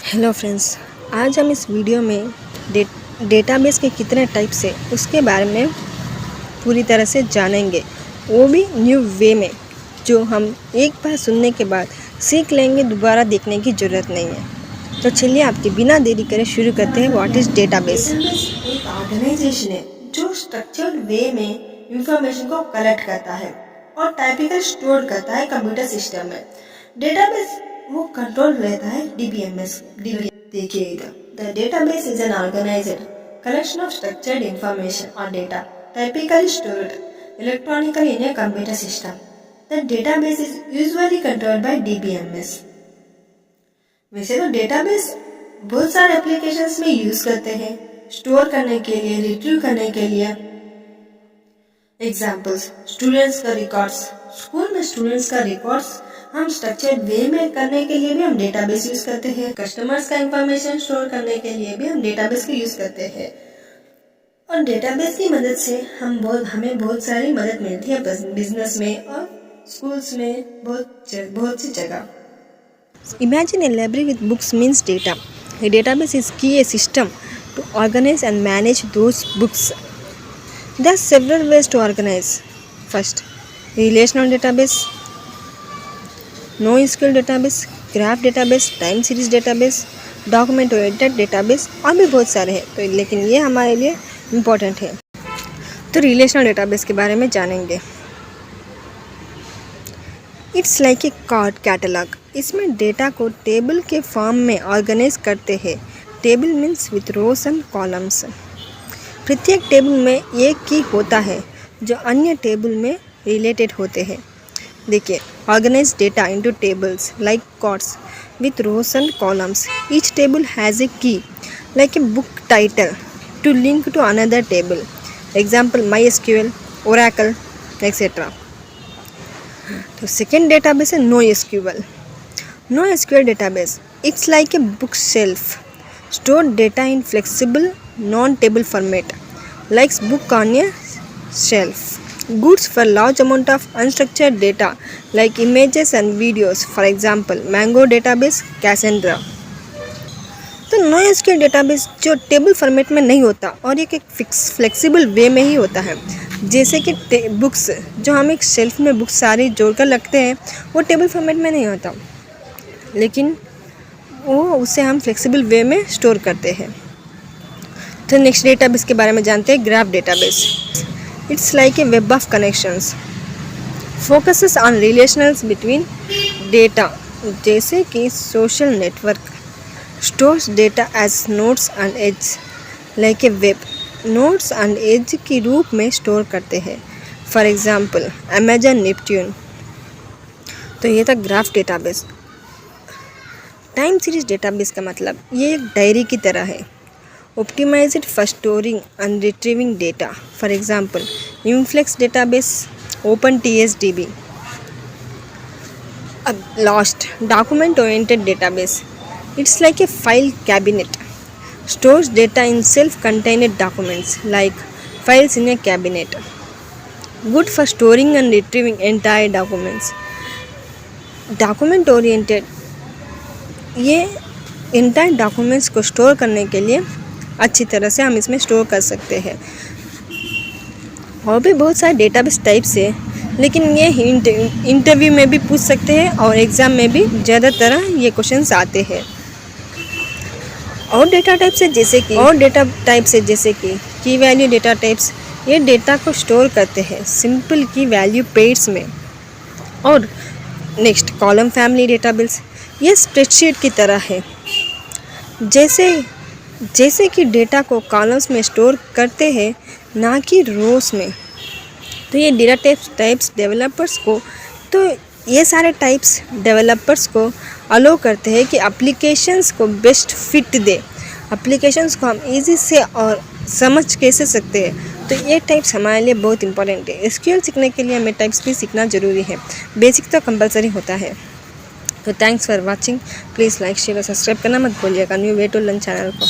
Hello friends, आज हम इस वीडियो में डेटाबेस के कितने टाइप्स है उसके बारे में पूरी तरह से जानेंगे, वो भी न्यू वे में, जो हम एक बार सुनने के बाद सीख लेंगे, दोबारा देखने की ज़रूरत नहीं है। तो चलिए आपके बिना देरी करे शुरू करते हैं। What is database? एक ऑर्गेनाइजेशन है जो स्ट्रक्चर्ड वे में इंफॉर्मेशन को कलेक्ट करता है और टाइपिकल स्टोर करता है कंप्यूटर सिस्टम में। डेटाबेस वो कंट्रोल रहता है DBMS। देखिए इधर, the database is an organized collection of structured information or data typically stored electronically in a computer system. The database is usually controlled by DBMS. वैसे तो डेटाबेस बहुत सारे एप्लीकेशंस में यूज करते हैं, स्टोर करने के लिए, रिट्रीव करने के लिए। एग्जाम्पल्स, स्टूडेंट्स का रिकॉर्ड्स, स्कूल में स्टूडेंट्स का रिकॉर्ड्स हम स्ट्रक्चर्ड वे में करने के लिए भी हम डेटाबेस यूज करते हैं। कस्टमर्स का इंफॉर्मेशन स्टोर करने के लिए भी हम डेटाबेस का यूज करते हैं। और डेटाबेस की मदद से हमें बहुत सारी मदद मिलती है बिजनेस में और स्कूल्स में, बहुत सी जगह। Imagine a library with books means data. A database is a system to organize and manage those books. There are several ways to organize. First, relational database, NoSQL database, graph database, time series database, document oriented database और भी बहुत सारे हैं, तो लेकिन ये हमारे लिए इम्पोर्टेंट है। तो रिलेशनल डेटाबेस के बारे में जानेंगे। It's like a card catalog. इसमें डेटा को टेबल के फॉर्म में ऑर्गेनाइज करते हैं। Table means with rows and columns. प्रत्येक टेबल में एक की होता है जो अन्य टेबल में रिलेटेड होते हैं। देखिए, organize data into tables like cords with rows and columns. Each table has a key like a book title to link to another table. Example, MySQL, Oracle, etc. तो second database है NoSQL. NoSQL database, it's like a bookshelf. Store data in flexible non-table format like book on a shelf. Goods for large amount of unstructured data like images and videos. For example, Mango database, Cassandra. तो NoSQL database जो table format में नहीं होता और एक flexible वे में ही होता है। जैसे कि बुक्स, जो हम एक शेल्फ में बुक्स सारी जोड़कर रखते हैं, वो टेबल फॉर्मेट में नहीं होता, लेकिन उसे हम फ्लेक्सिबल वे में स्टोर करते हैं। तो नेक्स्ट डेटाबेस के बारे में जानते हैं, graph database. It's like a web of connections. Focuses on relations between data, जैसे कि social network. Stores data as nodes and edges, like a web. Nodes and edge के रूप में स्टोर करते हैं। For example, Amazon Neptune. तो ये था graph database. Time series database का मतलब ये एक डायरी की तरह है। Optimized for storing and retrieving data. For example, Influx database, OpenTSDB. Last, document-oriented database. It's like a file cabinet. Stores data in self-contained documents like files in a cabinet. Good for storing and retrieving entire documents. Document-oriented, ये entire documents को store करने के लिए अच्छी तरह से हम इसमें स्टोर कर सकते हैं। और भी बहुत सारे डेटाबेस टाइप्स है, लेकिन ये इंटरव्यू में भी पूछ सकते हैं और एग्ज़ाम में भी ज़्यादातर ये क्वेश्चंस आते हैं। और डेटा टाइप्स है जैसे कि की वैल्यू डेटा टाइप्स, ये डेटा को स्टोर करते हैं सिंपल की वैल्यू पेयर्स में। और नेक्स्ट, कॉलम फैमिली डेटाबेस, ये स्प्रेडशीट की तरह है। जैसे कि डेटा को कॉलम्स में स्टोर करते हैं, ना कि रोज में। तो ये डेटा टाइप्स डेवलपर्स को, तो ये सारे टाइप्स डेवलपर्स को अलो करते हैं कि एप्लीकेशंस को बेस्ट फिट दे, एप्लीकेशंस को हम इजी से और समझ कैसे सकते हैं। तो ये टाइप्स हमारे लिए बहुत इंपॉर्टेंट है। SQL सीखने के लिए हमें टाइप्स भी सीखना ज़रूरी है। बेसिक तो कंपलसरी होता है। तो thanks for watching. Please like, share और सब्सक्राइब करना मत भूलिएगा। New way to learn channel को।